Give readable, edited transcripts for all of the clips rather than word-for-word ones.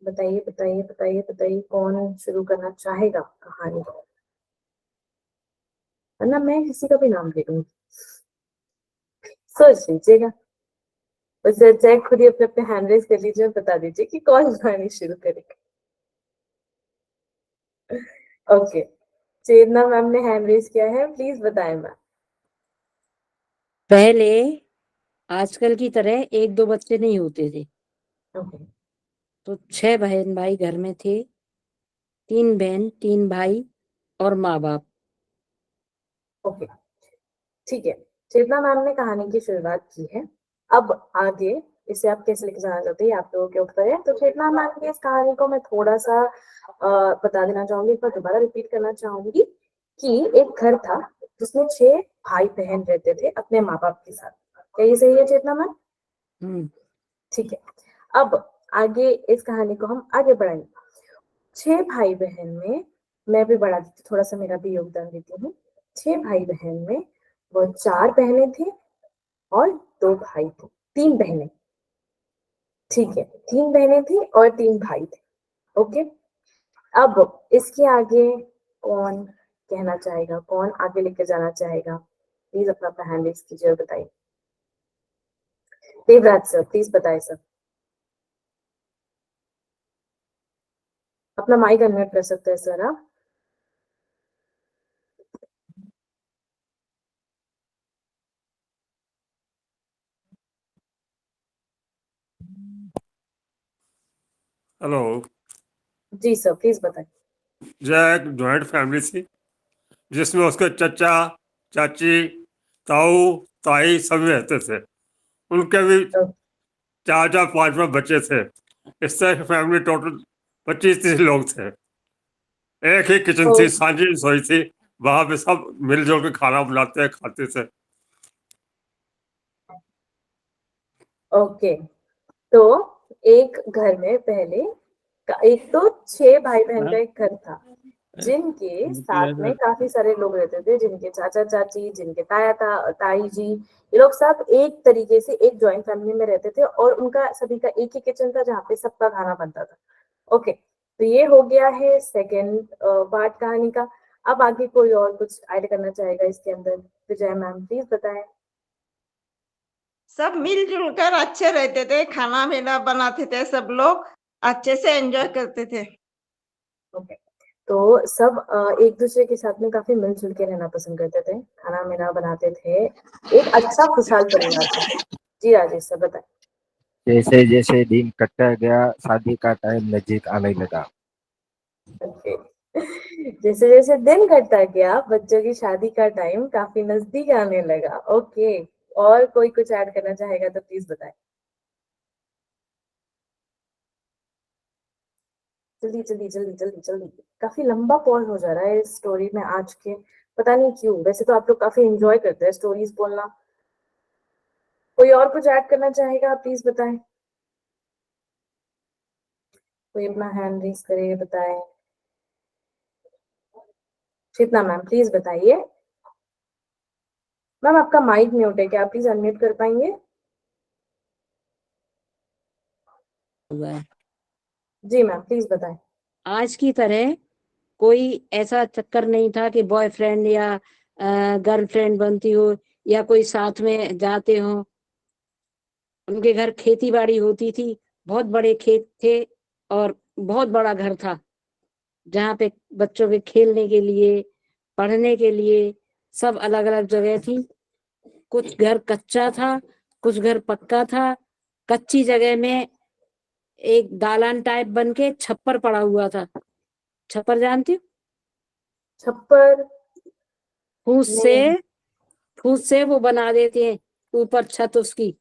बताइए बताइए बताइए बताइए, कौन शुरू करना चाहेगा कहानी? वरना मैं किसी का भी नाम ले लूंगी, सोच लीजिएगा। उससे अच्छा है खुद ही अपने अपने हैंड रेज कर लीजिए और बता दीजिए कि कौन कहानी शुरू करेगा। ओके, चेतना मैम ने हैंड रेज किया है, प्लीज बताएं मैम। पहले आजकल की तरह एक दो बच्चे नहीं होते थे, ओके तो 6 बहन भाई घर में थे। 3 बहन 3 भाई और माँ बाप। ओके, ठीक है। चेतना मैम ने कहानी की शुरुआत की है। अब आगे इसे आप कैसे लेके जाना चाहते हैं, आप लोगों के ऊपर है। तो चेतना मैम की इस कहानी को मैं थोड़ा सा बता देना चाहूंगी, एक बार दोबारा रिपीट करना चाहूंगी कि एक घर था जिसमें 6 भाई बहन रहते थे अपने माँ बाप के साथ। क्या ये सही है चेतना मैम? हम्म ठीक है। अब आगे इस कहानी को हम आगे बढ़ाएंगे। 6 भाई बहन में मैं भी बढ़ा देती, थोड़ा सा मेरा भी योगदान देती हूँ। 6 भाई बहन में वो 4 बहनें थी और 2 भाई थे। 3 बहनें, ठीक है, 3 बहनें थी और 3 भाई थे। ओके, अब इसके आगे कौन कहना चाहेगा, कौन आगे लेकर जाना चाहेगा? प्लीज अपना अपना हैंड रेज कीजिए और बताइए। देवराज सर प्लीज बताइए सर। अपना माइक अनम्यूट कर सकते हैं सर आप। हेलो। जी सर प्लीज बताइए। यह एक जॉइंट फैमिली थी जिसमें उसके चचा चाची ताऊ ताई सभी रहते थे। उनके भी तो, 4 4 5 5 बच्चे थे। इस तरह की फैमिली टोटल 25 30 लोग थे। एक ही किचन तो थी, सांझी रसोई थी। वहां पे सब मिलजुल के खाना बनाते खाते थे। ओके, तो एक घर में पहले एक तो 6 भाई बहन का एक घर था जिनके साथ में काफी सारे लोग रहते थे, जिनके चाचा चाची, जिनके ताया ताई जी, ये लोग सब एक तरीके से एक जॉइंट फैमिली में रहते थे और उनका सभी का एक ही किचन था जहाँ पे सबका खाना बनता था। ओके, तो ये हो गया है सेकंड पार्ट कहानी का। अब आगे कोई और कुछ ऐड करना चाहेगा इसके अंदर? विजय मैम प्लीज बताएं। सब मिलजुल कर अच्छे रहते थे, खाना पीना बनाते थे, सब लोग अच्छे से एंजॉय करते थे। ओके, तो सब एक दूसरे के साथ में काफी मिलजुल के रहना पसंद करते थे, खाना मीना बनाते थे, एक अच्छा खुशहाल परिवार था। जी राजेश सर बताएं। जैसे जैसे दिन कटता गया, शादी का टाइम नजदीक आने लगा। ओके, जैसे जैसे दिन घटता गया बच्चों की शादी का टाइम काफी नजदीक आने लगा। ओके, और कोई कुछ ऐड करना चाहेगा तो प्लीज बताएं। जल्दी जल्दी जल्दी जल्दी जल्दी, काफी लंबा पॉज हो जा रहा है इस स्टोरी में आज के, पता नहीं क्यों। वैसे तो आप लोग काफी एंजॉय करते हैं स्टोरीज बोलना। कोई और कुछ ऐड करना चाहेगा प्लीज बताएं। कोई अपना हैंड रेज करे बताएं। चेतना मैम प्लीज बताइए। मैम आपका माइक म्यूट है, क्या आप प्लीज अनम्यूट कर पाएंगे? हुआ है। जी मैम प्लीज बताएं। आज की तरह कोई ऐसा चक्कर नहीं था कि बॉयफ्रेंड या गर्लफ्रेंड बनती हो या कोई साथ में जाते हो। उनके घर खेती बाड़ी होती थी, बहुत बड़े खेत थे और बहुत बड़ा घर था जहाँ पे बच्चों के खेलने के लिए, पढ़ने के लिए सब अलग अलग जगह थी। कुछ घर कच्चा था, कुछ घर पक्का था। कच्ची जगह में एक दालान टाइप बन के छप्पर पड़ा हुआ था। छप्पर जानती हो? छप्पर? फूस से नहीं। फूस से वो बना देते हैं ऊपर छत उसकी।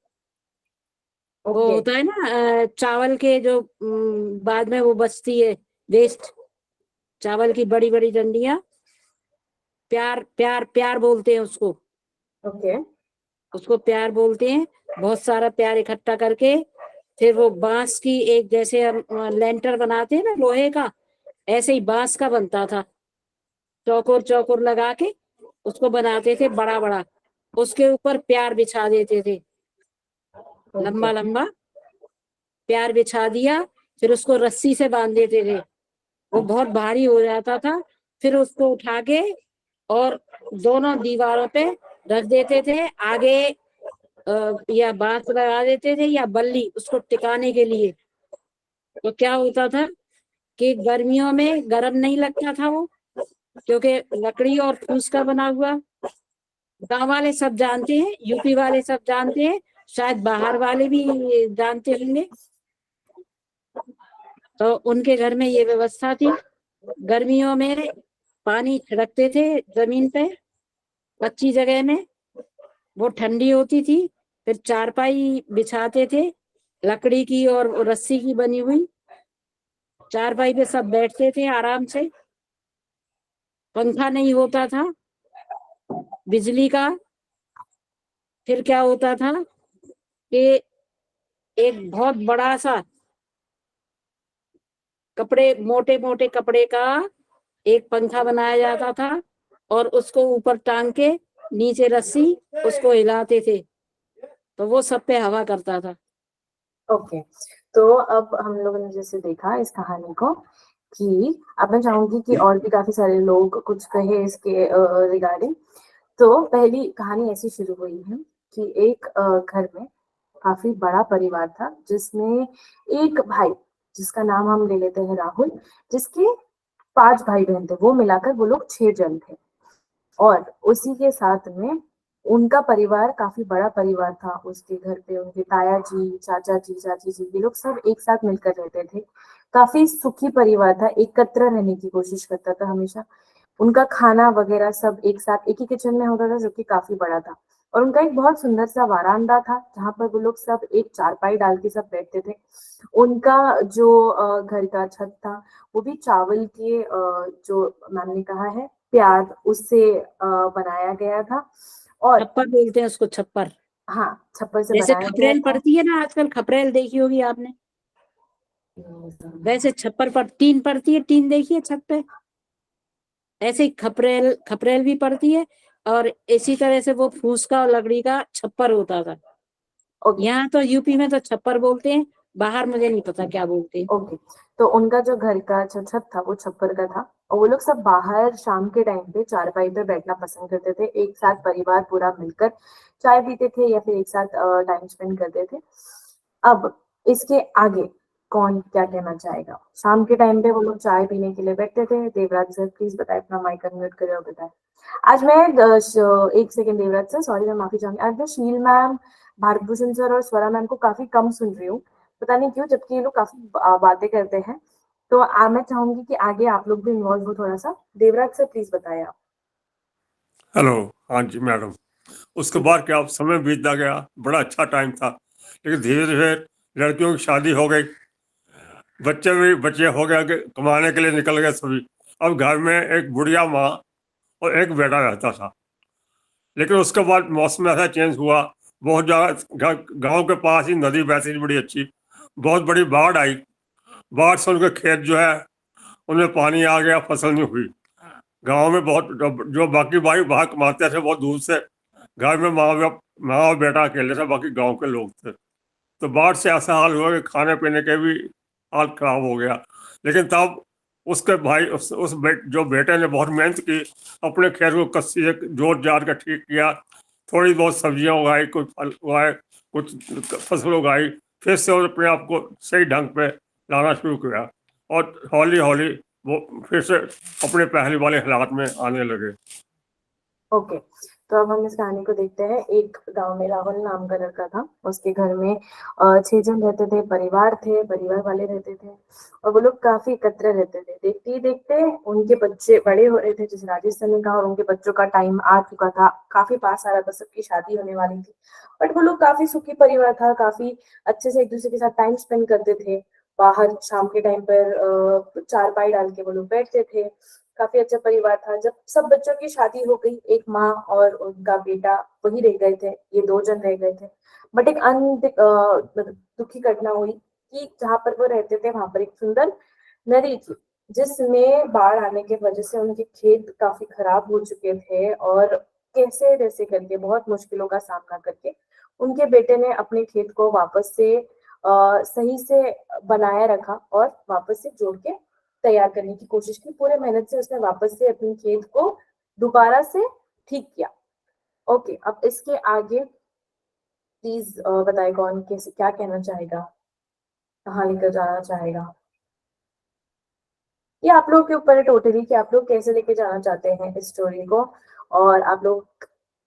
वो ओके होता है ना चावल के जो बाद में वो बचती है वेस्ट, चावल की बड़ी बड़ी डंडियां। प्यार प्यार प्यार बोलते हैं उसको। ओके उसको प्यार बोलते हैं। बहुत सारा प्यार इकट्ठा करके फिर वो बांस की एक, जैसे हम लेंटर बनाते हैं ना लोहे का, ऐसे ही बांस का बनता था। चौकोर चौकोर लगा के उसको बनाते थे बड़ा बड़ा। उसके ऊपर प्यार बिछा देते थे, ओके लंबा लंबा प्यार बिछा दिया। फिर उसको रस्सी से बांध देते थे, वो बहुत भारी हो जाता था। फिर उसको उठा के और दोनों दीवारों पे रख देते थे, आगे या बांस लगा देते थे या बल्ली उसको टिकाने के लिए। तो क्या होता था कि गर्मियों में गर्म नहीं लगता था वो, क्योंकि लकड़ी और फूस का बना हुआ। गांव वाले सब जानते हैं, यूपी वाले सब जानते हैं, शायद बाहर वाले भी जानते होंगे। तो उनके घर में ये व्यवस्था थी। गर्मियों में पानी छिड़कते थे जमीन पे, कच्ची जगह में, वो ठंडी होती थी। फिर चारपाई बिछाते थे, लकड़ी की और रस्सी की बनी हुई। चारपाई पे सब बैठते थे आराम से। पंखा नहीं होता था बिजली का। फिर क्या होता था कि एक बहुत बड़ा सा कपड़े, मोटे मोटे कपड़े का एक पंखा बनाया जाता था और उसको ऊपर टांग के नीचे रस्सी, उसको हिलाते थे तो वो सब पे हवा करता था। ओके, तो अब हम लोगों ने जैसे देखा इस कहानी को कि अब मैं चाहूंगी कि और भी काफी सारे लोग कुछ कहे इसके रिगार्डिंग। तो पहली कहानी ऐसी शुरू हुई है कि एक घर में काफी बड़ा परिवार था, जिसमें एक भाई, जिसका नाम हम ले लेते हैं राहुल, जिसके 5 भाई बहन थे, वो मिलाकर वो लोग 6 जन थे। और उसी के साथ में उनका परिवार काफी बड़ा परिवार था। उसके घर पे उनके ताया जी, चाचा जी, चाची जी, ये लोग सब एक साथ मिलकर रहते थे। काफी सुखी परिवार था, एकत्र रहने की कोशिश करता था हमेशा। उनका खाना वगैरह सब एक साथ एक ही किचन में होता था, जो कि काफी बड़ा था। और उनका एक बहुत सुंदर सा वारांदा था, जहाँ पर वो लोग सब एक चारपाई डाल के सब बैठते थे। उनका जो घर का छत था, वो भी चावल के जो मैम ने कहा है प्याज, उससे बनाया गया था। और छप्पर बोलते हैं उसको, छप्पर। हाँ, छप्पर से जैसे बनाया गया खपरेल था। पड़ती है ना आजकल, खपरेल देखी होगी आपने, वैसे छप्पर पर टीन पड़ती है, टीन देखी है छत पे, ऐसे ही खपरेल, खपरेल भी पड़ती है। और इसी तरह से वो फूस का और लकड़ी का छप्पर होता था। ओके यहाँ तो यूपी में तो छप्पर बोलते हैं, बाहर मुझे नहीं पता क्या बोलते हैं। ओके, तो उनका जो घर का जो छत था वो छप्पर का था। और वो लोग सब बाहर शाम के टाइम पे चारपाई पे बैठना पसंद करते थे, एक साथ परिवार पूरा मिलकर चाय पीते थे या फिर एक साथ टाइम स्पेंड करते थे। अब इसके आगे कौन क्या कहना चाहेगा? शाम के टाइम पे वो लोग चाय पीने के लिए बैठते थे। देवराज सर प्लीज बताए, अपना माइक अनम्यूट करें और बताएं। आज मैं एक सेकंड देवराज सर, सॉरी, मैं माफी चाहूंगी। आज मैं शील मैम, भारत भूषण सर और स्वरा मैम को काफी कम सुन रही हूँ, पता नहीं क्यों, जबकि ये लोग काफी बातें करते हैं। तो मैं चाहूंगी कि आगे आप लोग भी इन्वॉल्व हो थोड़ा सा। देवराज सर प्लीज बताएं आप। हेलो, हाँ जी मैडम। उसके बाद क्या समय बीतता गया, बड़ा अच्छा टाइम था। लेकिन धीरे धीरे लड़कियों की शादी हो गई, बच्चे हो गए, कमाने के लिए निकल गए सभी। अब घर में एक बुढ़िया माँ और एक बेटा रहता था। लेकिन उसके बाद मौसम ऐसा चेंज हुआ, बहुत ज़्यादा गांव के पास ही नदी बहती थी बड़ी अच्छी। बहुत बड़ी बाढ़ आई, बाढ़ से उनके खेत जो है उनमें पानी आ गया, फसल नहीं हुई। गांव में बहुत जो बाकी भाई बाहर कमाते थे बहुत दूर से, घर में माँ और बेटा अकेले थे, बाकी गांव के लोग थे। तो बाढ़ से ऐसा हाल हुआ कि खाने पीने के भी हाल खराब हो गया। लेकिन तब उसके भाई जो बेटे ने बहुत मेहनत की, अपने खेत को कस्सी से जोत जार कर ठीक किया, थोड़ी बहुत सब्जियां उगाई, कुछ फल उगाए, कुछ फसल उगाई। फिर से वो अपने आप को सही ढंग पे लाना शुरू किया और हौली हौली वो फिर से अपने पहले वाले हालात में आने लगे। ओके, तो अब हम इस कहानी को देखते हैं। एक गांव में राहुल नाम का लड़का था। उसके घर में 6 जन रहते थे, परिवार थे, परिवार वाले रहते थे। और वो लोग काफी एकत्र रहते थे। देखते ही देखते उनके बच्चे बड़े हो रहे थे, जैसे राजेश सर ने कहा, और उनके बच्चों का टाइम आ चुका था, काफी पास आ रहा था, सबकी शादी होने वाली थी। बट वो लोग काफी सुखी परिवार था, काफी अच्छे से एक दूसरे के साथ टाइम स्पेंड करते थे। बाहर शाम के टाइम पर चारपाई डाल के वो लोग बैठते थे। काफी अच्छा परिवार था। जब सब बच्चों की शादी हो गई, एक माँ और उनका बेटा वही रह गए थे, ये 2 जन रह गए थे। बट एक दुखी घटना हुई कि जहाँ पर वो रहते थे वहां पर एक सुंदर नदी थी, जिसमें बाढ़ आने की वजह से उनके खेत काफी खराब हो चुके थे। और कैसे जैसे करके, बहुत मुश्किलों का सामना करके, उनके बेटे ने अपने खेत को वापस से सही से बनाए रखा और वापस से जोड़ के तैयार करने की कोशिश की। पूरे मेहनत से उसने वापस से अपनी खेत को दोबारा से ठीक किया। ओके, अब इसके आगे प्लीज बताए कौन कैसे क्या कहना चाहेगा, कहाँ लेकर जाना चाहेगा। ये आप लोग के ऊपर है टोटली कि आप लोग कैसे लेके जाना चाहते हैं इस स्टोरी को, और आप लोग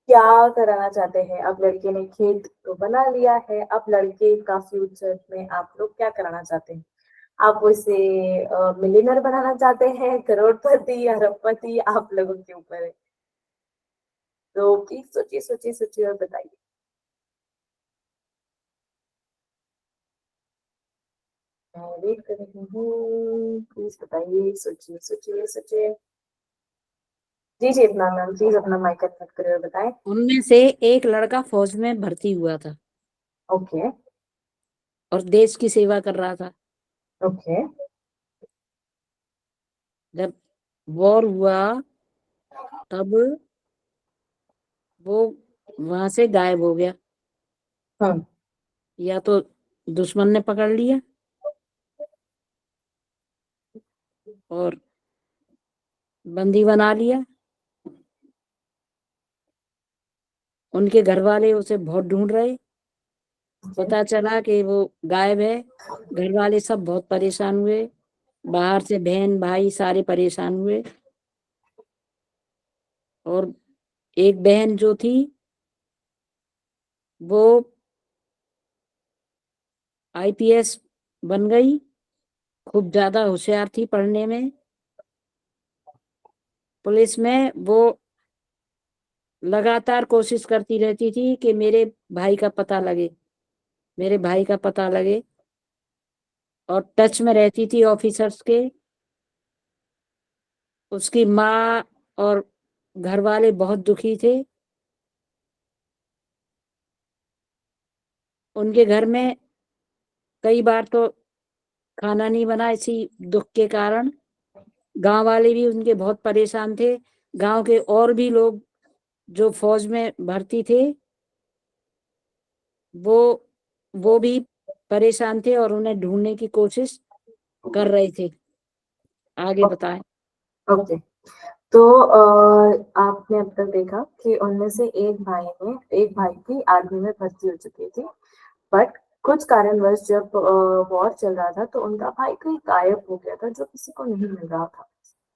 क्या कराना चाहते हैं। अब लड़के ने खेत तो बना लिया है, अब लड़के का फ्यूचर में आप लोग क्या कराना चाहते हैं। आप उसे मिलियनर बनाना चाहते हैं, करोड़पति, अरबपति, आप लोगों के ऊपर है। तो प्लीज सोचिए सोचिए सोचिए और बताइए। मैं वेट कर रही हूँ, प्लीज बताइए, सोचिए सोचिए सोचिए। जी जी, अपना मैम प्लीज अपना माइक अनम्यूट करिए और बताएं। उनमें से एक लड़का फौज में भर्ती हुआ था ओके और देश की सेवा कर रहा था। ओके जब वॉर हुआ तब वो वहां से गायब हो गया, हम्म या तो दुश्मन ने पकड़ लिया और बंदी बना लिया। उनके घर वाले उसे बहुत ढूंढ रहे, पता चला कि वो गायब है। घर वाले सब बहुत परेशान हुए, बाहर से बहन भाई सारे परेशान हुए। और एक बहन जो थी वो आईपीएस बन गई, खूब ज्यादा होशियार थी पढ़ने में। पुलिस में वो लगातार कोशिश करती रहती थी कि मेरे भाई का पता लगे, मेरे भाई का पता लगे, और टच में रहती थी ऑफिसर्स के। उसकी माँ और घर वाले बहुत दुखी थे। उनके घर में कई बार तो खाना नहीं बना इसी दुख के कारण। गांव वाले भी उनके बहुत परेशान थे। गांव के और भी लोग जो फौज में भर्ती थे वो वो भी परेशान थे और उन्हें ढूंढने की कोशिश कर रहे थे। आगे बताएं। ओके। तो आपने अब तक देखा कि उनमें से एक भाई की आर्मी में भर्ती हो चुकी थी, बट कुछ कारणवश जब वॉर चल रहा था तो उनका भाई कहीं गायब हो गया था जो किसी को नहीं मिल रहा था।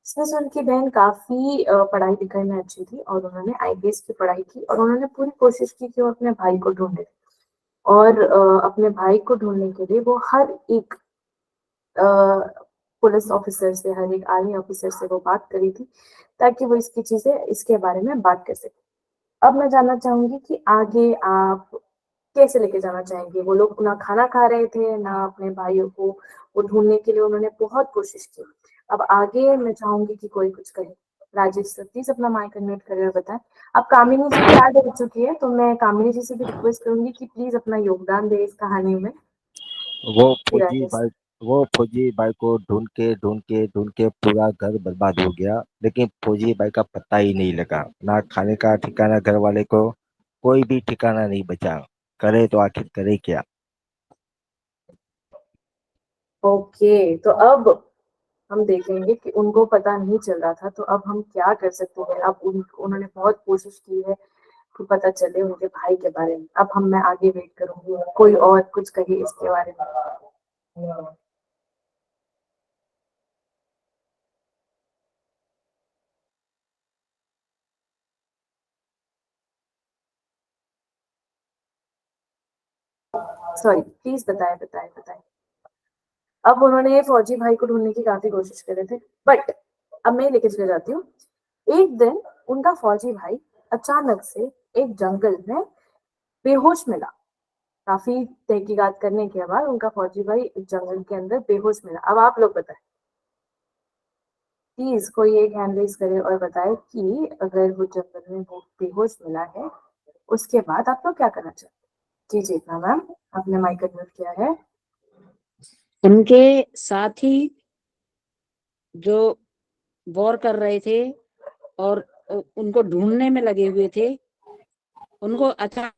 इसमें से उनकी बहन काफी पढ़ाई लिखाई में अच्छी थी और उन्होंने आईपीएस की पढ़ाई की और उन्होंने पूरी कोशिश की कि वो अपने भाई को ढूंढे। और अपने भाई को ढूंढने के लिए वो हर एक पुलिस ऑफिसर से, हर एक आर्मी ऑफिसर से वो बात करी थी ताकि वो इसके बारे में बात कर सके। अब मैं जानना चाहूंगी कि आगे आप कैसे लेके जाना चाहेंगे। वो लोग ना खाना खा रहे थे ना अपने भाइयों को वो ढूंढने के लिए उन्होंने बहुत कोशिश की। अब आगे मैं चाहूंगी कि कोई कुछ कहे। राजेश सर प्लीज अपना माइक अनम्यूट करें और बताएं। अब कामिनी जी की याद हो चुकी है तो मैं कामिनी जी से भी रिक्वेस्ट करूंगी कि प्लीज अपना योगदान दे इस कहानी में। वो जी फौजी राजेश। भाई वो फौजी भाई को ढूंढ के पूरा घर बर्बाद हो गया, लेकिन फौजी भाई का पता ही नहीं लगा। ना खाने का ठिकाना, घर वाले को कोई भी ठिकाना नहीं बचा। करे तो आखिर करे क्या। ओके, तो अब हम देखेंगे कि उनको पता नहीं चल रहा था तो अब हम क्या कर सकते हैं। अब उन्होंने बहुत कोशिश की है कि पता चले उनके भाई के बारे में। अब मैं आगे वेट करूंगी कोई और कुछ कहे इसके बारे में। सॉरी, प्लीज बताएं बताएं बताएं। अब उन्होंने फौजी भाई को ढूंढने की काफी कोशिश कर रहे थे, बट अब मैं लेके चले जाती हूँ। एक दिन उनका फौजी भाई अचानक से एक जंगल में बेहोश मिला। काफी तहकीकात करने के बाद उनका फौजी भाई जंगल के अंदर बेहोश मिला। अब आप लोग बताएं, प्लीज कोई एक हैंड रेज करे और बताए कि अगर वो जंगल में वो बेहोश मिला है उसके बाद आप लोग क्या करना चाहते हैं। जी इतना मैम, आपने माइक अनम्यूट किया है। उनके साथी जो वॉर कर रहे थे और उनको ढूंढने में लगे हुए थे, उनको अचानक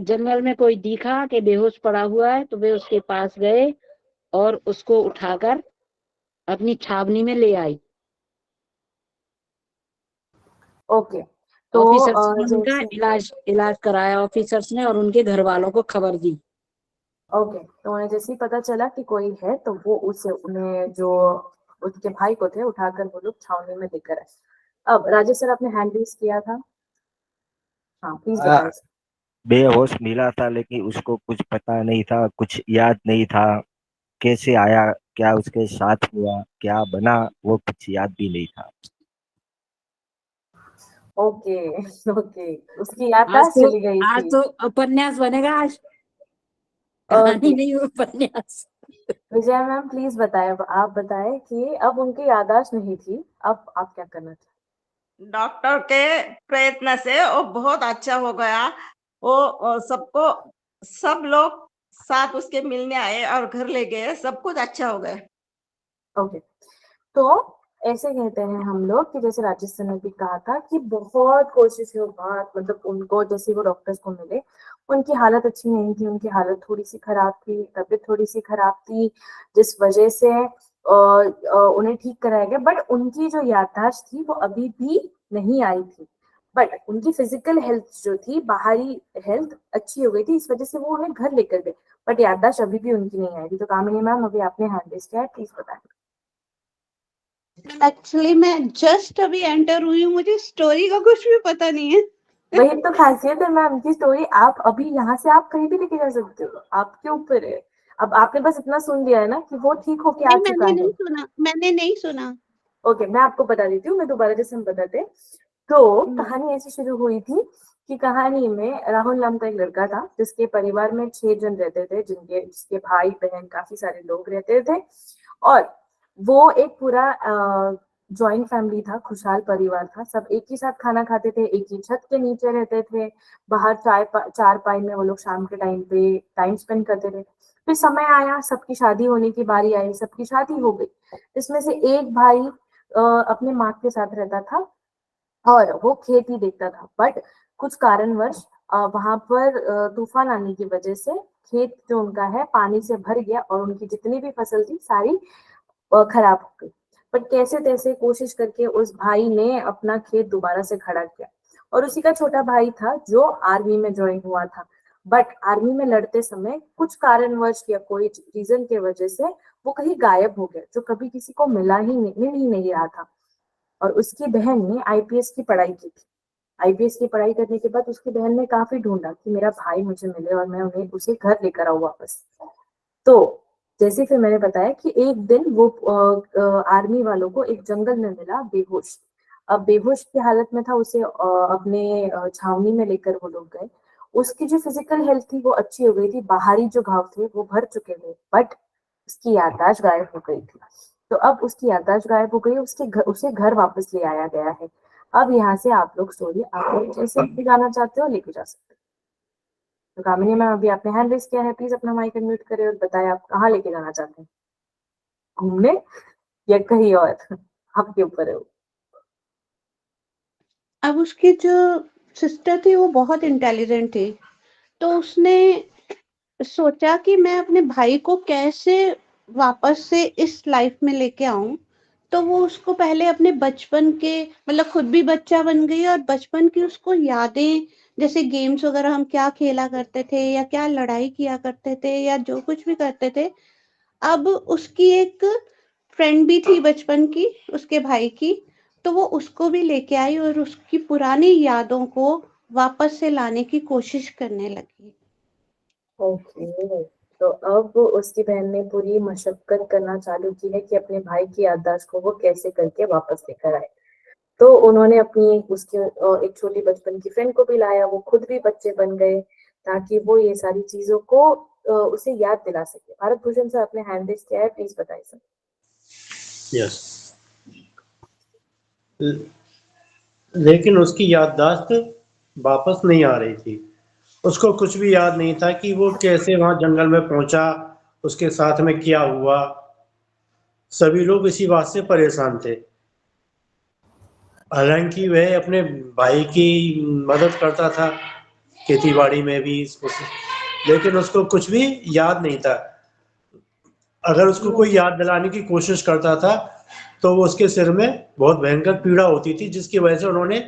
जंगल में कोई दिखा कि बेहोश पड़ा हुआ है तो वे उसके पास गए और उसको उठाकर अपनी छावनी में ले आई। ओके, तो ऑफिसर्स ने उनका जैसे इलाज कराया, ऑफिसर्स ने, और उनके घर वालों को खबर दी। ओके, तो उन्हें जैसे ही पता चला कि कोई है तो वो उसे उन्हें जो उसके भाई को थे उठाकर वो लोग छावनी में लेकर आए। अब राजेश सर आपने हैंड रेज किया था, हाँ प्लीज बताइए सर। बेहोश मिला था लेकिन उसको कुछ पता नहीं था, कुछ याद नहीं था, कैसे आया, क्या उसके साथ हुआ, क्या बना, वो कुछ याद भी नहीं था। ओके ओके, उसकी आज याददाश्त तो चली गई आज थी। तो उपन्यास बनेगा, आज कहानी ओके, नहीं, उपन्यास। विजय मैम प्लीज बताएं, अब आप बताएं कि अब उनकी याददाश्त नहीं थी, अब आप क्या करना चाहते? डॉक्टर के प्रयत्न से वो बहुत अच्छा हो गया। वो सबको सब लोग साथ उसके मिलने आए और घर ले गए, सब कुछ अच्छा हो गया। ओके, तो ऐसे कहते हैं हम लोग कि जैसे राजेश सर ने भी कहा था कि बहुत कोशिश के बाद मतलब उनको जैसे वो डॉक्टर्स को मिले, उनकी हालत अच्छी नहीं थी, उनकी हालत थोड़ी सी खराब थी, तबीयत थोड़ी सी खराब थी, जिस वजह से उन्हें ठीक कराया गया। बट उनकी जो याददाश्त थी वो अभी भी नहीं आई थी, बट उनकी फिजिकल हेल्थ जो थी, बाहरी हेल्थ अच्छी हो गई थी, इस वजह से वो उन्हें घर लेकर गए, बट याददाश्त अभी भी उनकी नहीं आई थी। तो कामिनी मैम अभी आपने हैंड रेज किया है, प्लीज बताएं। एक्चुअली मैं जस्ट अभी एंटर हुई हूँ, मुझे स्टोरी का कुछ भी पता नहीं है। वही तो खासियत है मैम की स्टोरी, आप अभी यहाँ से आप कहीं भी लेके जा सकते हो, आपके ऊपर है। अब आपने बस इतना सुन लिया है ना कि वो ठीक होके आ नहीं, चुका मैंने है। नहीं सुना, मैंने नहीं सुना। ओके, मैं आपको बता देती हूँ, मैं दोबारा जैसे हम बताते हैं। तो कहानी ऐसी शुरू हुई थी कि कहानी में राहुल नाम का एक लड़का था जिसके परिवार में 6 जन रहते थे, जिसके भाई बहन काफी सारे लोग रहते थे, और वो एक पूरा जॉइंट फैमिली था, खुशहाल परिवार था, सब एक ही साथ खाना खाते थे, एक ही छत के नीचे रहते थे, बाहर चारपाई में वो लोग शाम के टाइम पे टाइम स्पेंड करते थे। फिर समय आया, सबकी शादी होने की बारी आई, सबकी शादी हो गई। इसमें से एक भाई अपने माँ के साथ रहता था और वो खेती देखता था, बट कुछ कारणवश वहां पर तूफान आने की वजह से खेत जो उनका है पानी से भर गया और उनकी जितनी भी फसल थी सारी खराब हो गई। बट कैसे तैसे कोशिश करके उस भाई ने अपना खेत दोबारा से खड़ा किया, और उसी का छोटा भाई था जो आर्मी में ज्वाइन हुआ था, बट आर्मी में लड़ते समय कुछ कारणवश या कोई रीजन के वजह से वो कहीं गायब हो गया, जो कभी किसी को मिल ही नहीं रहा था। और उसकी बहन ने आईपीएस की पढ़ाई की थी। आईपीएस की पढ़ाई करने के बाद उसकी बहन ने काफी ढूंढा कि मेरा भाई मुझे मिले और मैं उन्हें उसे घर लेकर आऊं वापस। तो जैसे फिर मैंने बताया कि एक दिन वो आर्मी वालों को एक जंगल में मिला बेहोश। अब बेहोश की हालत में था, उसे अपने छावनी में लेकर वो लोग गए। उसकी जो फिजिकल हेल्थ थी वो अच्छी हो गई थी, बाहरी जो घाव थे वो भर चुके थे, बट उसकी याददाश्त गायब हो गई थी। तो अब उसकी याददाश्त गायब हो गई, उसे घर वापस ले आया गया है। अब यहाँ से आप लोग स्टोरी आप लोग जैसे लेके जाना चाहते हो लेके जा सकते हो। तो कामिनी मैम अभी आपने हैंड रेस किया है, प्लीज अपना माइक अनम्यूट करें और बताएं आप कहाँ लेके जाना चाहते हैं, घूमने या कहीं और, आपके ऊपर है वो। अब उसकी जो सिस्टर थी वो बहुत इंटेलिजेंट थी, तो उसने सोचा कि मैं अपने भाई को कैसे वापस से इस लाइफ में लेके आऊं। तो वो उसको पहले अपने बचपन के, मतलब खुद भी बच्चा बन गई और बचपन की उसको यादें, जैसे गेम्स वगैरह हम क्या खेला करते थे या क्या लड़ाई किया करते थे या जो कुछ भी करते थे। अब उसकी एक फ्रेंड भी थी बचपन की, उसके भाई की, तो वो उसको भी लेके आई और उसकी पुरानी यादों को वापस से लाने की कोशिश करने लगी। ओके, तो अब उसकी बहन ने पूरी मशक्कत करना चालू की है कि अपने भाई की याददाश्त को वो कैसे करके वापस लेकर आए। तो उन्होंने अपनी उसके एक छोटी बचपन की फ्रेंड को भी लाया, वो खुद भी बच्चे बन गए ताकि वो ये सारी चीजों को उसे याद दिला सके। भारत भूषण सर अपने हैंड रेस किया है, प्लीज बताइए सर। यस, लेकिन उसकी याददाश्त वापस नहीं आ रही थी। उसको कुछ भी याद नहीं था कि वो कैसे वहां जंगल में पहुंचा, उसके साथ में क्या हुआ। सभी लोग इसी बात से परेशान थे। हालांकि वह अपने भाई की मदद करता था, खेती बाड़ी में भी, लेकिन उसको कुछ भी याद नहीं था। अगर उसको कोई याद दिलाने की कोशिश करता था तो वो उसके सिर में बहुत भयंकर पीड़ा होती थी, जिसकी वजह से उन्होंने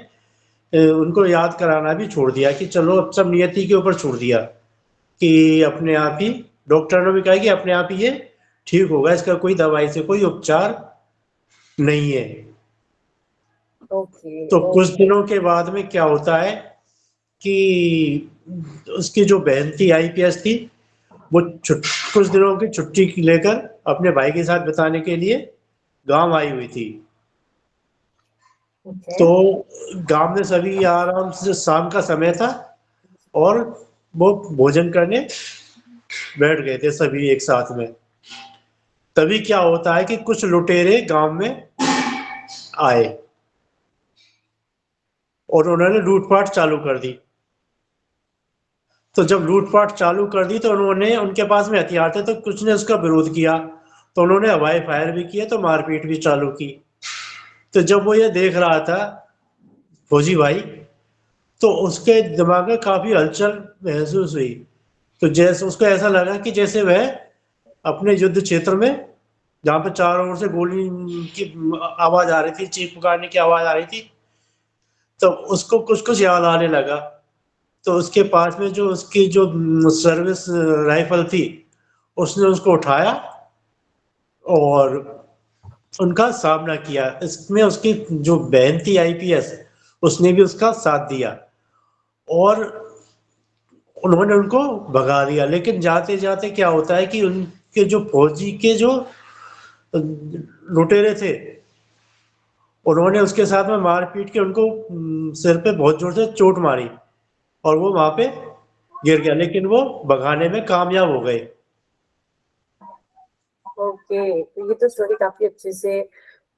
उनको याद कराना भी छोड़ दिया कि चलो अब सब नियति के ऊपर छोड़ दिया कि अपने आप ही, डॉक्टर ने भी कहा कि अपने आप ही ये ठीक होगा, इसका कोई दवाई से कोई उपचार नहीं है। ओके तो कुछ ओके दिनों के बाद में क्या होता है कि उसकी जो बहन थी आईपीएस थी, वो कुछ दिनों की छुट्टी लेकर अपने भाई के साथ बिताने के लिए गांव आई हुई थी। ओके तो गांव में सभी आराम से, शाम का समय था और वो भोजन करने बैठ गए थे सभी एक साथ में। तभी क्या होता है कि कुछ लुटेरे गांव में आए और उन्होंने लूटपाट चालू कर दी। तो जब लूटपाट चालू कर दी तो उन्होंने, उनके पास में हथियार थे तो कुछ ने उसका विरोध किया, तो उन्होंने हवाई फायर भी किए, तो मारपीट भी चालू की। तो जब वो ये देख रहा था फौजी भाई, तो उसके दिमाग में काफी हलचल महसूस हुई। तो जैसे उसको ऐसा लगा कि जैसे वह अपने युद्ध क्षेत्र में, जहाँ पे चारों ओर से गोली की आवाज आ रही थी, चीख पुकारने की आवाज आ रही थी, तो उसको कुछ कुछ याद आने लगा। तो उसके पास में जो उसकी जो सर्विस राइफल थी, उसने उसको उठाया और उनका सामना किया। इसमें उसकी जो बहन थी आईपीएस, उसने भी उसका साथ दिया और उन्होंने उनको भगा दिया। लेकिन जाते जाते क्या होता है कि उनके जो फौजी के जो लुटेरे थे, उन्होंने उसके साथ में मार पीट के उनको सिर पे बहुत जोर से चोट मारी और वो वहां पे गिर गया, लेकिन वो भगाने में कामयाब हो गए। ओके। तो ये तो स्टोरी काफी अच्छे से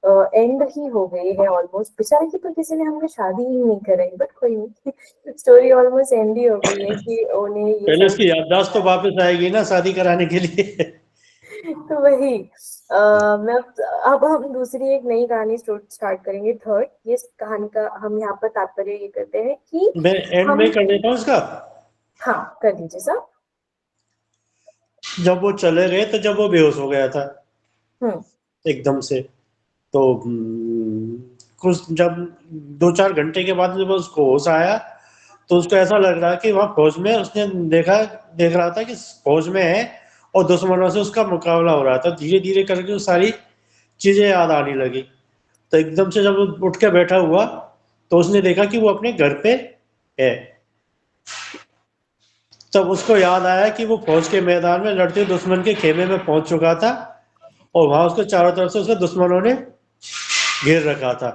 एंड ही हो गई है ऑलमोस्ट। बेचारे की तो किसी ने हमने शादी ही नहीं कराई, बट कोई नहीं, स्टोरी ऑलमोस्ट एंड ही हो गई है कि उन्हें ये पहले सारी उसकी याददाश्त तो वापस आएगी ना शादी कराने के लिए। तो वही मैं अब हम दूसरी एक नई कहानी स्टार्ट करेंगे, थर्ड। ये कहानी का हम यहाँ पर तात्पर्य ये करते हैं कि मैं एंड हम, में कर देता हूँ उसका। हाँ कर दीजिए सर। जब वो चले गए तो जब वो बेहोश हो गया था हम्म एकदम से, तो कुछ जब 2-4 घंटे के बाद जब उसको होश आया, तो उसको ऐसा लग रहा कि वहाँ फौज में, उसने देख रहा था कि फौज में है और दुश्मनों से उसका मुकाबला हो रहा था। धीरे धीरे करके वो सारी चीजें याद आने लगी। तो एकदम से जब वो उठ के बैठा हुआ, तो उसने देखा कि वो अपने घर पे है। तब उसको याद आया कि वो फौज के मैदान में लड़ते दुश्मन के खेमे में पहुंच चुका था और वहां उसको चारों तरफ से उसके दुश्मनों ने घेर रखा था।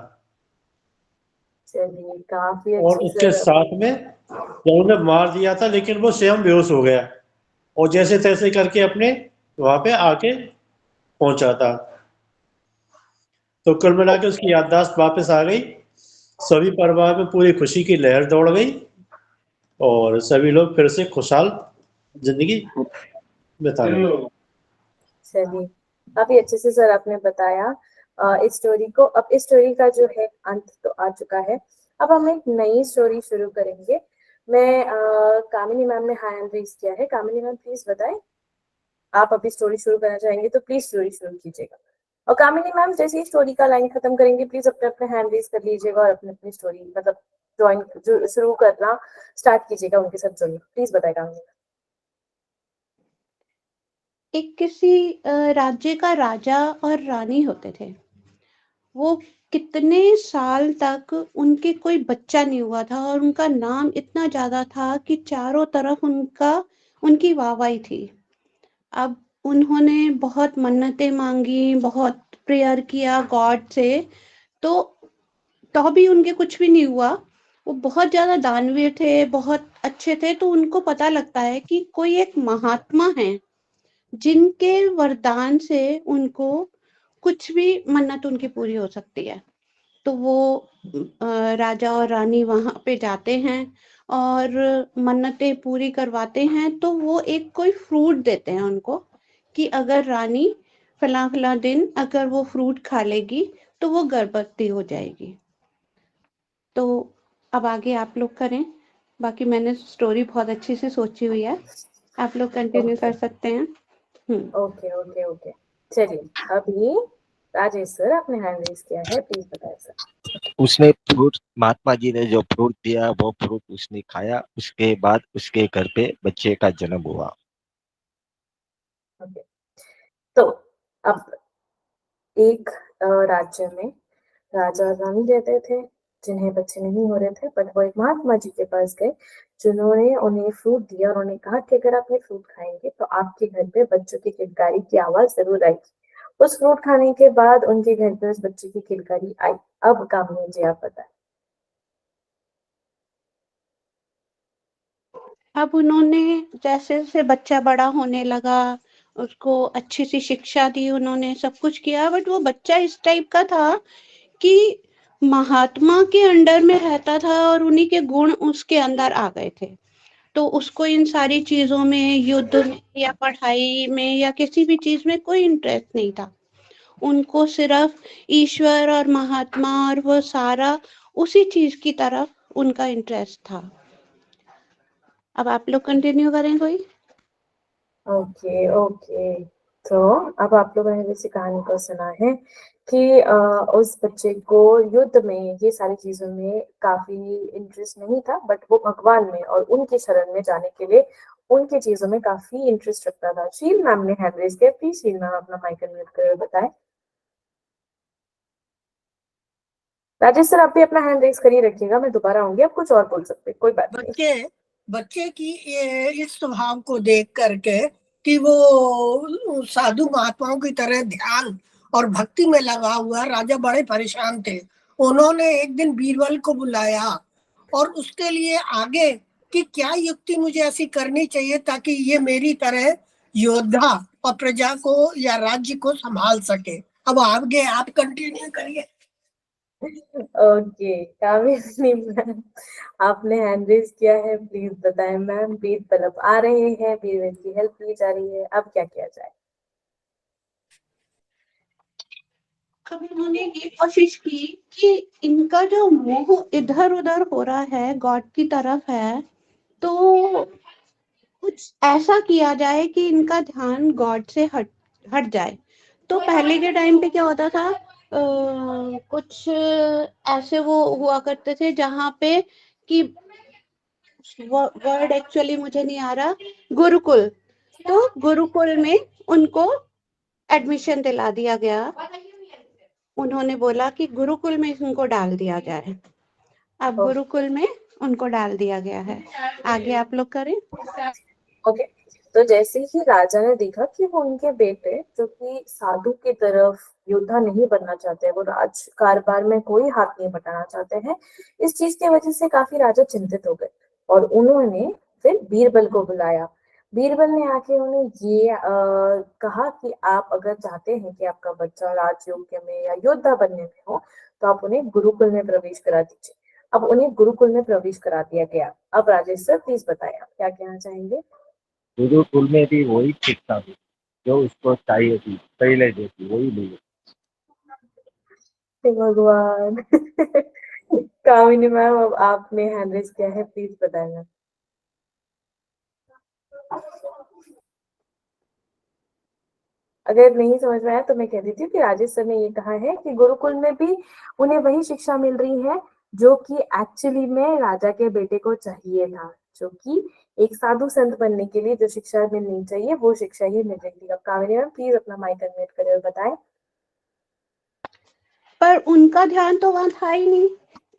चलिए काफी और अच्छे उसके से। साथ में जब उन्हें मार दिया था, लेकिन वो स्वयं बेहोश हो गया और जैसे तैसे करके अपने वहां पे आके पहुंचा था। तो कुल मिला के उसकी याददाश्त वापस आ गई। सभी परिवार में पूरी खुशी की लहर दौड़ गई और सभी लोग फिर से खुशहाल जिंदगी बिता रहे। चलिए काफी अच्छे से सर आपने बताया इस स्टोरी को। अब इस स्टोरी का जो है अंत तो आ चुका है। अब हम एक नई स्टोरी शुरू करेंगे। मैं कामिनी मैम ने हैंड रेज किया है। कामिनी मैम प्लीज बताएं, आप अभी स्टोरी शुरू करना चाहेंगे तो प्लीज स्टोरी शुरू कीजिएगा। और कामिनी मैम जैसे ही स्टोरी का लाइन खत्म करेंगे प्लीज अपने अपने हैंड रेज कर लीजिएगा और अपनी अपनी स्टोरी मतलब ज्वाइन जो शुरू करना स्टार्ट कीजिएगा, उनके साथ जुड़िए। प्लीज बताएं कामिनी। एक किसी राज्य का राजा और रानी होते थे। वो कितने साल तक उनके कोई बच्चा नहीं हुआ था और उनका नाम इतना ज्यादा था कि चारों तरफ उनकी वाहवाही थी। अब उन्होंने बहुत मन्नतें मांगी, बहुत प्रेयर किया गॉड से, तो भी उनके कुछ भी नहीं हुआ। वो बहुत ज्यादा दानवीर थे, बहुत अच्छे थे। तो उनको पता लगता है कि कोई एक महात्मा है जिनके वरदान से उनको कुछ भी मन्नत उनकी पूरी हो सकती है। तो वो राजा और रानी वहां पे जाते हैं और मन्नतें पूरी करवाते हैं। तो वो एक कोई फ्रूट देते हैं उनको कि अगर रानी फला फला दिन अगर वो फ्रूट खा लेगी तो वो गर्भवती हो जाएगी। तो अब आगे आप लोग करें। बाकी मैंने स्टोरी बहुत अच्छी से सोची हुई है, आप लोग कंटिन्यू कर सकते हैं। ओके ओके ओके, चलिए अभी राजेश सर आपने हैंड रेज किया है, प्लीज बताएं सर। उसने फ्रूट, महात्मा जी ने जो फ्रूट दिया वो फ्रूट उसने खाया, उसके बाद उसके घर पे बच्चे का जन्म हुआ। ओके, तो अब एक राज्य में राजा और रानी रहते थे जिन्हें बच्चे नहीं हो रहे थे, बट वो एक महात्मा जी के पास गए जिन्होंने उन्हें फ्रूट दिया और उन्हें कहा कि अगर आप ये फ्रूट खाएंगे तो आपके घर पे बच्चों की किलकारी की आवाज जरूर आएगी। उस फ्रूट खाने के बाद उनके घर पे उस बच्चे की किलकारी आई। अब कामनी जी आप बताएं। अब उन्होंने जैसे जैसे बच्चा बड़ा होने लगा, उसको अच्छी सी शिक्षा दी, उन्होंने सब कुछ किया, बट वो बच्चा इस टाइप का था कि महात्मा के अंडर में रहता था और उन्हीं के गुण उसके अंदर आ गए थे। तो उसको इन सारी चीजों में, युद्ध में या पढ़ाई में या किसी भी चीज में कोई इंटरेस्ट नहीं था। उनको सिर्फ ईश्वर और महात्मा और वो सारा उसी चीज की तरफ उनका इंटरेस्ट था। अब आप लोग कंटिन्यू करें कोई। ओके ओके, तो अब आप लोगों ने जैसी कहानी को सुना है कि उस बच्चे को युद्ध में ये सारी चीजों में काफी इंटरेस्ट नहीं था, बट वो भगवान में और उनके शरण में जाने के लिए उनके चीजों में काफी इंटरेस्ट रखता था। शील मैम ने हैंड रेज किया, प्लीज शील मैम अपना माइक अनम्यूट कर बताएं। राजेश सर आप भी अपना हैंड रेज कर ही रखिएगा, मैं दोबारा आऊंगी, आप कुछ और बोल सकते हैं, कोई बात नहीं। बच्चे की इस स्वभाव को देख करके कि वो साधु महात्माओं की तरह ध्यान और भक्ति में लगा हुआ, राजा बड़े परेशान थे। उन्होंने एक दिन बीरबल को बुलाया और उसके लिए आगे कि क्या युक्ति मुझे ऐसी करनी चाहिए ताकि ये मेरी तरह योद्धा और प्रजा को या राज्य को संभाल सके। अब आगे आप कंटिन्यू करिए। ओके, कामिनी मैम आपने हैंड रेज किया है, प्लीज बताएं मैम। बीर बल्ब आ रहे हैं, बीरबल की हेल्प ली जा रही है, अब क्या किया जाए। अब इन्होंने ये कोशिश की कि इनका जो मोह इधर उधर हो रहा है गॉड की तरफ है, तो कुछ ऐसा किया जाए कि इनका ध्यान गॉड से हट जाए। तो पहले के टाइम पे क्या होता था, कुछ ऐसे वो हुआ करते थे जहाँ पे कि वर्ड एक्चुअली मुझे नहीं आ रहा, गुरुकुल। तो गुरुकुल में उनको एडमिशन दिला दिया गया। उन्होंने बोला कि गुरुकुल में उनको डाल दिया जाए। अब गुरुकुल में उनको डाल दिया गया है। आगे आप लोग करें। ओके, तो जैसे ही राजा ने देखा कि वो उनके बेटे जो कि साधु की तरफ योद्धा नहीं बनना चाहते, वो राज कारोबार में कोई हाथ नहीं बटाना चाहते हैं, इस चीज की वजह से काफी राजा चिंतित हो गए और उन्होंने फिर बीरबल को बुलाया। बीरबल ने आके उन्हें ये कहा कि आप अगर चाहते हैं कि आपका बच्चा राजयोग्य में या योद्धा बनने में हो तो आप उन्हें गुरुकुल में प्रवेश करा दीजिए। अब उन्हें गुरुकुल में प्रवेश करा दिया गया। अब राजेश सर प्लीज बताएं आप क्या कहना चाहेंगे। गुरुकुल में भी वही शिक्षा थी जो उसको चाहिए थी, पहले जो थी वही मिली। भगवान कामिनी मैम अब आपने हैंड रेज किया है, प्लीज बताएं। अगर नहीं समझ में आया तो मैं कह देती हूँ कि राजेश सर ने ये कहा है कि गुरुकुल में भी उन्हें वही शिक्षा मिल रही है जो कि एक्चुअली में राजा के बेटे को चाहिए था, जो कि एक साधु संत बनने के लिए जो शिक्षा मिलनी चाहिए वो शिक्षा ही मिल रही थी। अब कामिनी मैम प्लीज अपना माइक अनम्यूट करें और बताएं। पर उनका ध्यान तो वहां था ही नहीं।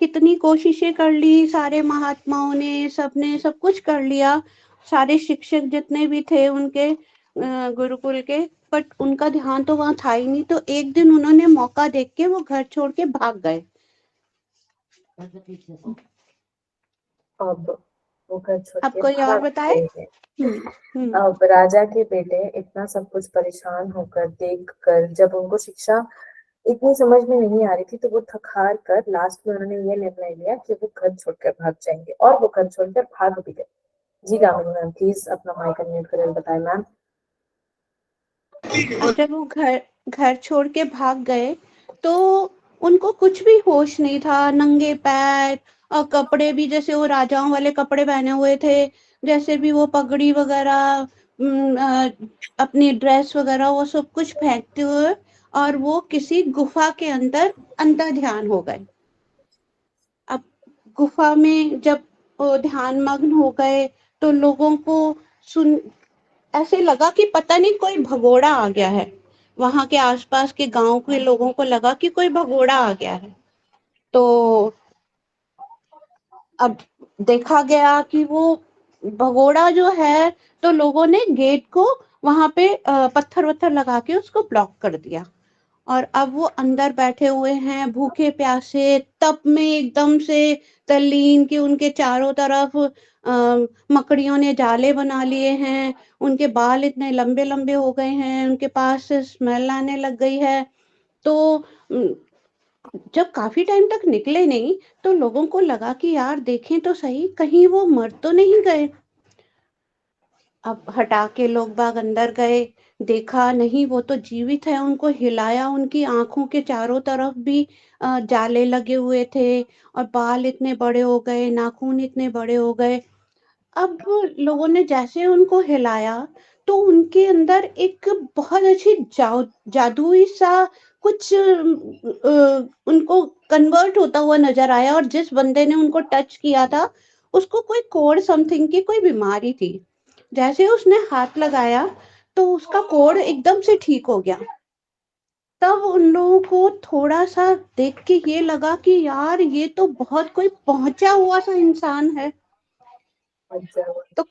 कितनी कोशिशें कर ली, सारे महात्माओं ने, सबने सब कुछ कर लिया, सारे शिक्षक जितने भी थे उनके गुरुकुल के, बट उनका ध्यान तो वहां था ही नहीं। तो एक दिन उन्होंने मौका देख के वो घर छोड़ के भाग गए। अब वो घर छोड़ अब के कोई और भाग बताए। गए हैं। अब राजा के बेटे इतना सब कुछ परेशान होकर देखकर जब उनको शिक्षा इतनी समझ में नहीं आ रही थी तो वो थक हार कर लास्ट में उन्होंने ये निर्णय लिया कि वो घर छोड़कर भाग जाएंगे और वो घर छोड़कर भाग भी गए। जी कामिनी मैम प्लीज अपना माइक अनम्यूट करें बताएं मैम। जब वो घर छोड़ के भाग गए तो उनको कुछ भी होश नहीं था, नंगे पैर और कपड़े भी जैसे वो राजाओं वाले कपड़े पहने हुए थे, जैसे भी वो पगड़ी वगैरह अपनी ड्रेस वगैरह वो सब कुछ फेंकते हुए और वो किसी गुफा के अंदर अंतर ध्यान हो गए। अब गुफा में जब वो ध्यान मग्न हो गए तो लोगों को सुन ऐसे लगा कि पता नहीं कोई भगोड़ा आ गया है। वहां के आसपास के गांव के लोगों को लगा कि कोई भगोड़ा आ गया है। तो अब देखा गया कि वो भगोड़ा जो है, तो लोगों ने गेट को वहां पे पत्थर वत्थर लगा के उसको ब्लॉक कर दिया और अब वो अंदर बैठे हुए हैं भूखे प्यासे, तप में एकदम से तल्लीन कि उनके चारों तरफ मकड़ियों ने जाले बना लिए हैं, उनके बाल इतने लंबे लंबे हो गए हैं, उनके पास से स्मेल आने लग गई है। तो जब काफी टाइम तक निकले नहीं तो लोगों को लगा कि यार देखें तो सही कहीं वो मर तो नहीं गए। अब हटा के लोग बाग अंदर गए, देखा नहीं वो तो जीवित है, उनको हिलाया, उनकी आंखों के चारों तरफ भी जाले लगे हुए थे और बाल इतने बड़े हो गए, नाखून इतने बड़े हो गए। अब लोगों ने जैसे उनको हिलाया तो उनके अंदर एक बहुत अच्छी जादुई सा कुछ उनको कन्वर्ट होता हुआ नजर आया और जिस बंदे ने उनको टच किया था उसको कोई कोढ़ समथिंग की कोई बीमारी थी। जैसे उसने हाथ लगाया तो उसका कोढ़ एकदम से ठीक हो गया। तब उन लोगों को थोड़ा सा देख के ये लगा कि यार ये तो बहुत कोई पहुंचा हुआ सा इंसान है। अच्छा, तो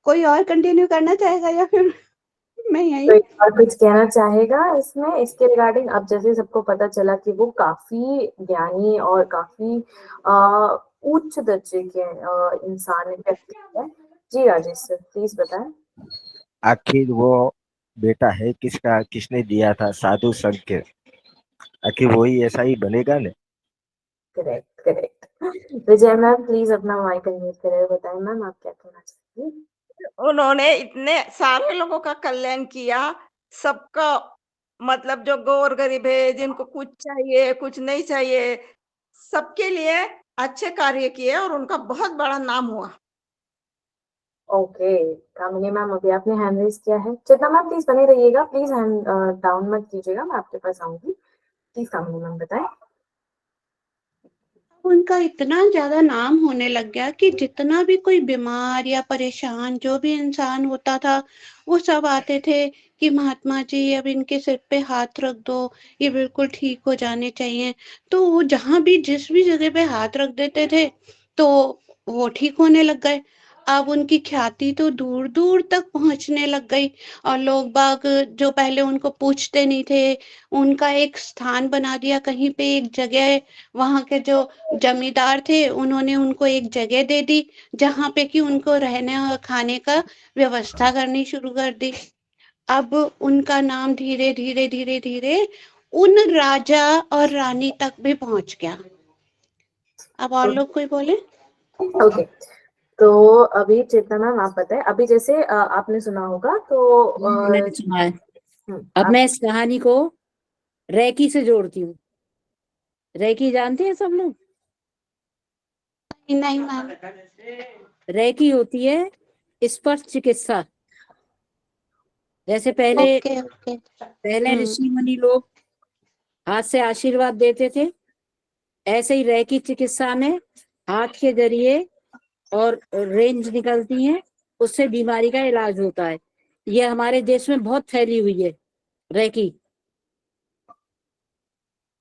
कोई और कंटिन्यू करना चाहेगा या फिर मैं यही? कोई और कुछ कहना चाहेगा इसमें, इसके रिगार्डिंग? अब जैसे सबको पता चला कि वो काफी ज्ञानी और काफी उच्च दर्जे के इंसान व्यक्ति है। जी राजेश सर प्लीज बताएं। आखिर वो बेटा है किसका, किसने दिया था? साधु संत के। आखिर वही ऐसा ही बनेगा ना। Correct correct. Vijay ma'am please अपना माइक अनम्यूट करें, बताएं मैम आप क्या कहना चाहती उन्होंने इतने सारे लोगों का कल्याण किया, सबका मतलब जो गौर गरीब है, जिनको कुछ चाहिए, कुछ नहीं चाहिए, सबके लिए अच्छे कार्य किए और उनका बहुत बड़ा नाम हुआ। ओके कामिनी मैम, अभी आपने हैंड रेज किया है। चेतना मैम प्लीज बने रहिएगा, प्लीज हैंड डाउन मत कीजिएगा, मैं आपके पास आऊंगी। प्लीज कामिनी मैम बताएं। उनका इतना ज्यादा नाम होने लग गया कि जितना भी कोई बीमार या परेशान जो भी इंसान होता था वो सब आते थे कि महात्मा जी अब इनके सिर पे हाथ रख दो, ये बिल्कुल ठीक हो जाने चाहिए। तो वो जहां भी जिस भी जगह पे हाथ रख देते थे तो वो ठीक होने लग गए। अब उनकी ख्याति तो दूर दूर तक पहुंचने लग गई और लोग बाग जो पहले उनको पूछते नहीं थे उनका एक स्थान बना दिया कहीं पे, एक जगह। वहां के जो जमींदार थे उन्होंने उनको एक जगह दे दी जहां पे कि उनको रहने और खाने का व्यवस्था करनी शुरू कर दी। अब उनका नाम धीरे धीरे धीरे धीरे उन राजा और रानी तक भी पहुंच गया। अब और लोग कोई बोले? ओके तो अभी चेतना मैम आप बताएं। अभी जैसे आपने सुना होगा तो मैंने सुना है। अब आप मैं इस कहानी को रेकी से जोड़ती हूँ। रेकी जानते हैं सब लोग? नहीं मैम। रेकी होती है स्पर्श चिकित्सा। जैसे पहले ओके ओके। ऋषि मुनि लोग हाथ से आशीर्वाद देते थे, ऐसे ही रेकी चिकित्सा में हाथ के जरिए और रेंज निकलती हैं, उससे बीमारी का इलाज होता है। ये हमारे देश में बहुत फैली हुई है रेकी।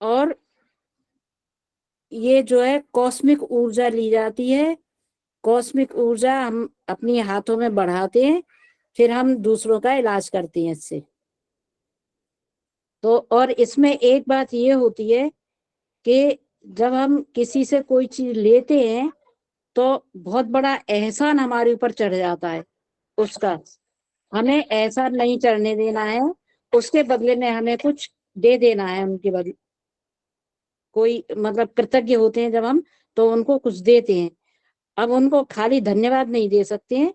और ये जो है कॉस्मिक ऊर्जा ली जाती है। कॉस्मिक ऊर्जा हम अपनी हाथों में बढ़ाते हैं, फिर हम दूसरों का इलाज करते हैं इससे। तो और इसमें एक बात ये होती है कि जब हम किसी से कोई चीज लेते हैं तो बहुत बड़ा एहसान हमारे ऊपर चढ़ जाता है उसका। हमें एहसान नहीं चढ़ने देना है, उसके बदले में हमें कुछ दे देना है उनके बदले। कोई मतलब कृतज्ञ होते हैं जब हम, तो उनको कुछ देते हैं। अब उनको खाली धन्यवाद नहीं दे सकते हैं,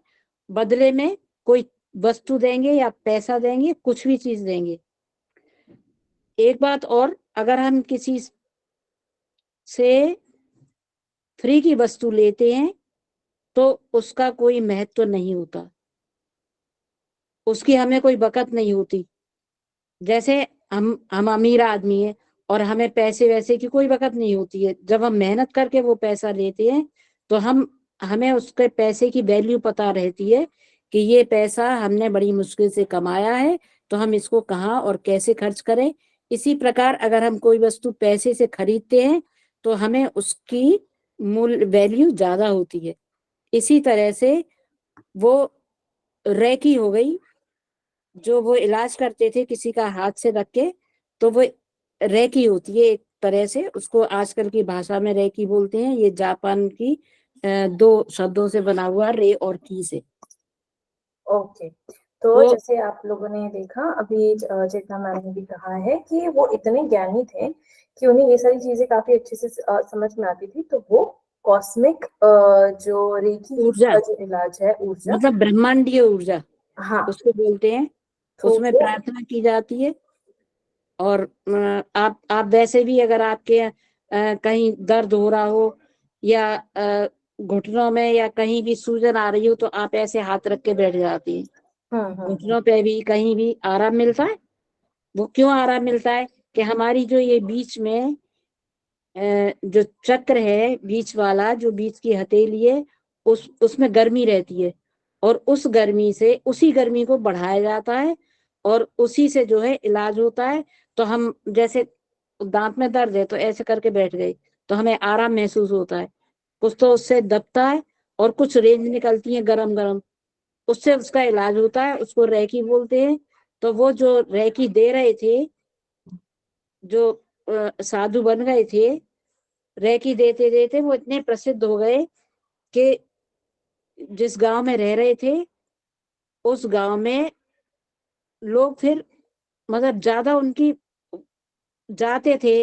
बदले में कोई वस्तु देंगे या पैसा देंगे, कुछ भी चीज देंगे। एक बात और, अगर हम किसी से फ्री की वस्तु लेते हैं तो उसका कोई महत्व नहीं होता, उसकी हमें कोई बकत नहीं होती। जैसे हम अमीर आदमी हैं और हमें पैसे वैसे की कोई बकत नहीं होती है। जब हम मेहनत करके वो पैसा लेते हैं तो हमें उसके पैसे की वैल्यू पता रहती है कि ये पैसा हमने बड़ी मुश्किल से कमाया है, तो हम इसको कहाँ और कैसे खर्च करें। इसी प्रकार अगर हम कोई वस्तु पैसे से खरीदते हैं तो हमें उसकी मूल्य वैल्यू ज्यादा होती है। इसी तरह से वो रेकी हो गई, जो वो इलाज करते थे किसी का हाथ से रख के, तो वो रेकी होती है एक तरह से, उसको आजकल की भाषा में रेकी बोलते हैं। ये जापान की 2 शब्दों से बना हुआ, रे और की से। ओके, तो तो जैसे आप लोगों ने देखा अभी चेतना मैम ने भी कहा है कि वो इतने ज्ञानी थे कि उन्हें ये सारी चीजें काफी अच्छे से समझ में आती थी। तो वो कॉस्मिक जो रेकी ऊर्जा का जो इलाज है, ऊर्जा, मतलब ब्रह्मांडीय ऊर्जा हाँ, उसको बोलते हैं। तो उसमें वो प्रार्थना की जाती है। और आप वैसे भी अगर आपके कहीं दर्द हो रहा हो या घुटनों में या कहीं भी सूजन आ रही हो, तो आप ऐसे हाथ रख के बैठ जाती हैं। घुटनों पे भी कहीं भी आराम मिलता है। वो क्यों आराम मिलता है कि हमारी जो ये बीच में जो चक्र है, बीच वाला जो बीच की हथेली है, उसमें गर्मी रहती है और उस गर्मी से उसी गर्मी को बढ़ाया जाता है और उसी से जो है इलाज होता है। तो हम जैसे दांत में दर्द है तो ऐसे करके बैठ गए तो हमें आराम महसूस होता है। कुछ तो उससे दबता है और कुछ रेंज निकलती है गरम गरम, उससे उसका इलाज होता है। उसको रेकी बोलते हैं। तो वो जो रेकी दे रहे थे, जो साधु बन गए थे, रेकी देते देते वो इतने प्रसिद्ध हो गए कि जिस गांव में रह रहे थे उस गांव में लोग फिर मतलब ज्यादा उनकी जाते थे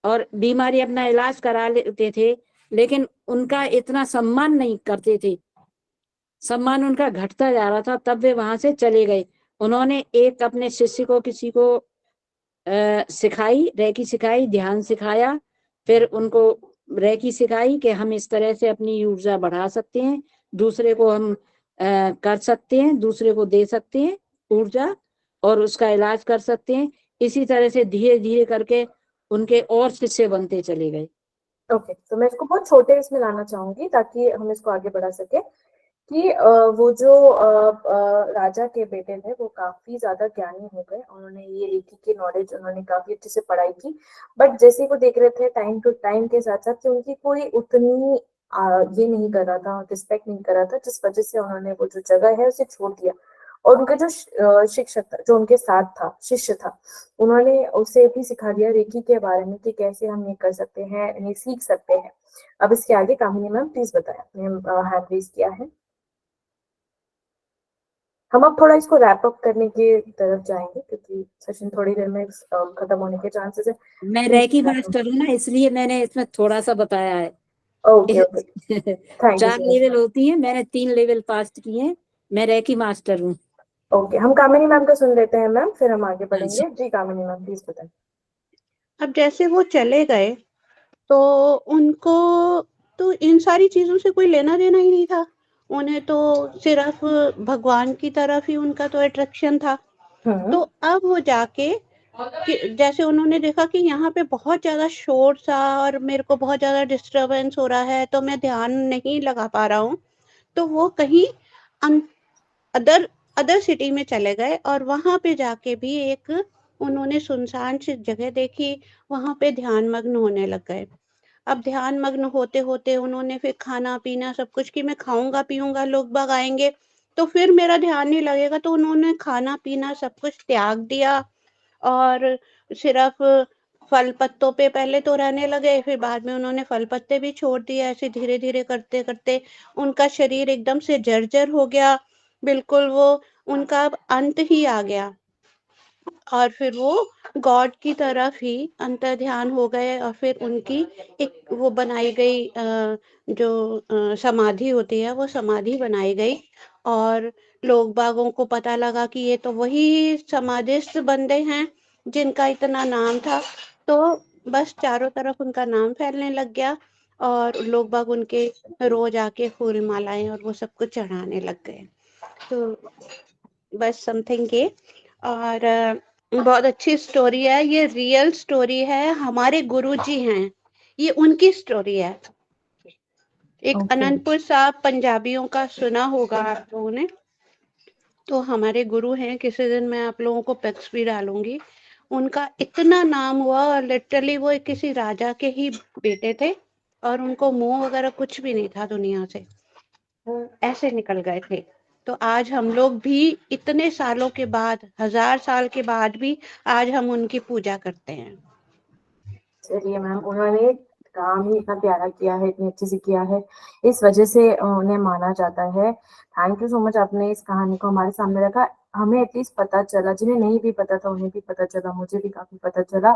और बीमारी अपना इलाज करा लेते थे, लेकिन उनका इतना सम्मान नहीं करते थे। सम्मान उनका घटता जा रहा था, तब वे वहां से चले गए। उन्होंने एक अपने शिष्य को किसी को सिखाई, रेकी सिखाई, ध्यान सिखाया। फिर उनको रेकी सिखाई कि हम इस तरह से अपनी ऊर्जा बढ़ा सकते हैं, दूसरे को हम कर सकते हैं, दूसरे को दे सकते हैं ऊर्जा और उसका इलाज कर सकते हैं। इसी तरह से धीरे धीरे करके उनके और शिष्य बनते चले गए। ओके, तो मैं इसको बहुत छोटे इसमें लाना चाहूंगी ताकि हम इसको आगे बढ़ा सके कि वो जो राजा के बेटे थे वो काफी ज्यादा ज्ञानी हो गए। उन्होंने ये रेकी की नॉलेज उन्होंने काफी अच्छे से पढ़ाई की, बट जैसे वो देख रहे थे टाइम टू टाइम के साथ साथ कि उनकी कोई उतनी ये नहीं कर रहा था, रिस्पेक्ट नहीं कर रहा था, जिस वजह से उन्होंने वो जो जगह है उसे छोड़ दिया। और उनका जो शिक्षक था, जो उनके साथ था, शिष्य था, उन्होंने उसे भी सिखा दिया रेकी के बारे में कि कैसे हम ये कर सकते हैं, ये सीख सकते हैं। अब इसके आगे कामिनी मैम प्लीज बताएं, आपने हैंड रेज किया है। हम अब थोड़ा इसको रैप अप करने की तरफ जाएंगे क्योंकि सेशन थोड़ी देर में खत्म होने के चांसेस है। मैं रेकी मास्टर हूँ ना, इसलिए मैंने इसमें थोड़ा सा बताया है। Okay okay, thank you 4 so level much. होती है, मैंने 3 लेवल पास किए हैं। मैं रेकी मास्टर हूँ। ओके, हम कामिनी मैम का सुन लेते हैं मैम, फिर हम आगे हाँ जी। बढ़ेंगे। जी कामिनी मैम प्लीज बताएं। अब जैसे वो चले गए तो उनको तो इन सारी चीजों से कोई लेना देना ही नहीं था। उन्हें तो सिर्फ भगवान की तरफ ही उनका तो अट्रैक्शन था। तो अब वो जाके जैसे उन्होंने देखा कि यहाँ पे बहुत ज्यादा शोर सा और मेरे को बहुत ज्यादा डिस्टरबेंस हो रहा है, तो मैं ध्यान नहीं लगा पा रहा हूँ। तो वो कहीं अदर अदर सिटी में चले गए और वहां पे जाके भी एक उन्होंने सुनसान सी जगह देखी, वहां पे ध्यान मग्न होने लग गए। अब ध्यान मग्न होते होते उन्होंने फिर खाना पीना सब कुछ कि मैं खाऊंगा पीऊंगा, लोग बाग आएंगे तो फिर मेरा ध्यान नहीं लगेगा, तो उन्होंने खाना पीना सब कुछ त्याग दिया और सिर्फ फल पत्तों पे पहले तो रहने लगे, फिर बाद में उन्होंने फल पत्ते भी छोड़ दिए। ऐसे धीरे धीरे करते करते उनका शरीर एकदम से जर्जर हो गया, बिल्कुल वो उनका अब अंत ही आ गया। और फिर वो गॉड की तरफ ही अंतर ध्यान हो गए और फिर उनकी एक वो बनाई गई जो समाधि होती है वो समाधि बनाई गई और लोग बागों को पता लगा कि ये तो वही समाधिस्थ बंदे हैं जिनका इतना नाम था। तो बस चारों तरफ उनका नाम फैलने लग गया और लोग बाग उनके रोज आके फूल मालाएं और वो सब कुछ चढ़ाने लग गए। तो बस समथिंग ये। और बहुत अच्छी स्टोरी है, ये रियल स्टोरी है, हमारे गुरुजी हैं, ये उनकी स्टोरी है। एक ओके अनंतपुर साहब पंजाबियों का सुना होगा आप लोगों ने, तो हमारे गुरु हैं, किसी दिन मैं आप लोगों को पिक्स भी डालूंगी। उनका इतना नाम हुआ और लिटरली वो एक किसी राजा के ही बेटे थे और उनको मुंह वगैरह कुछ भी नहीं था दुनिया से, वो ऐसे निकल गए थे। तो आज हम लोग भी इतने सालों के बाद, 1000 साल के बाद भी आज हम उनकी पूजा करते हैं। चलिए मैम, उन्होंने काम ही इतना प्यारा किया है, इतनी अच्छी से किया है, इस वजह से उन्हें माना जाता है। थैंक यू सो मच, आपने इस कहानी को हमारे सामने रखा, हमें एटलीस्ट पता चला, जिन्हें नहीं भी पता था उन्हें भी पता चला, मुझे भी काफी पता चला।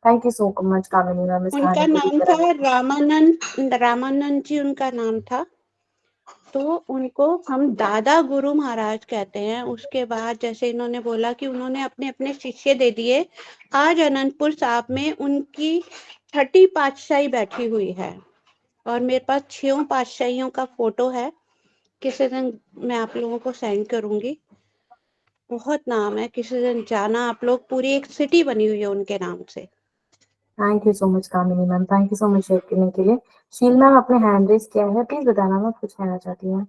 Thank you so much Kamini ma'am इस उनका कहानी को नाम लेकर था आने। रामानंद जी उनका नाम था। तो उनको हम दादा गुरु महाराज कहते हैं। उसके बाद जैसे इन्होंने बोला कि उन्होंने अपने अपने शिष्य दे दिए, आज अनंतपुर साहब में उनकी 30 पातशाही बैठी हुई है और मेरे पास 6 पातशाहियों का फोटो है, किसी दिन मैं आप लोगों को सेंड करूंगी। बहुत नाम है, किसी दिन जाना आप लोग, पूरी एक सिटी बनी हुई है उनके नाम से। Thank you so much Kamini ma'am, thank you so much share करने के लिए। शील मैम आपने हैंड रेज किया है, प्लीज बताना मैम कुछ कहना चाहती हैं।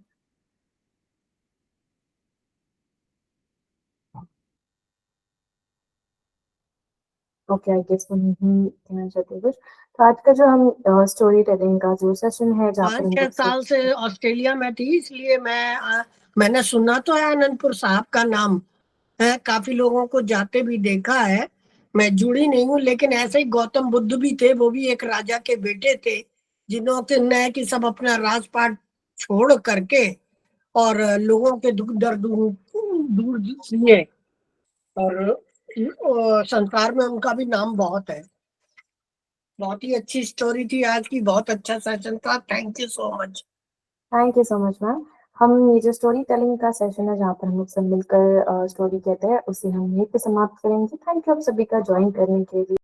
ओके, आई गेस वो नहीं कहना चाहते कुछ। तो आज का जो हम स्टोरी टेलिंग का जो सेशन है, जहाँ पर 5-6 साल से ऑस्ट्रेलिया में थी, इसलिए मैंने सुना तो है अनंतपुर साहब का नाम है, काफी लोगों को जाते भी देखा है। मैं जुड़ी नहीं हूँ, लेकिन ऐसे ही गौतम बुद्ध भी थे, वो भी एक राजा के बेटे थे, जिन्होंने कि सब अपना राजपाट छोड़ करके और लोगों के दुख दर्द दूर किए, और संसार में उनका भी नाम बहुत है। बहुत ही अच्छी स्टोरी थी आज की, बहुत अच्छा सेशन था। Thank you so much. Thank you so much ma'am. हम ये जो स्टोरी टेलिंग का सेशन है, जहाँ पर हम लोग सब मिलकर स्टोरी कहते हैं, उसे हम यहीं पे समाप्त करेंगे। थैंक यू आप सभी का ज्वाइन करने के लिए।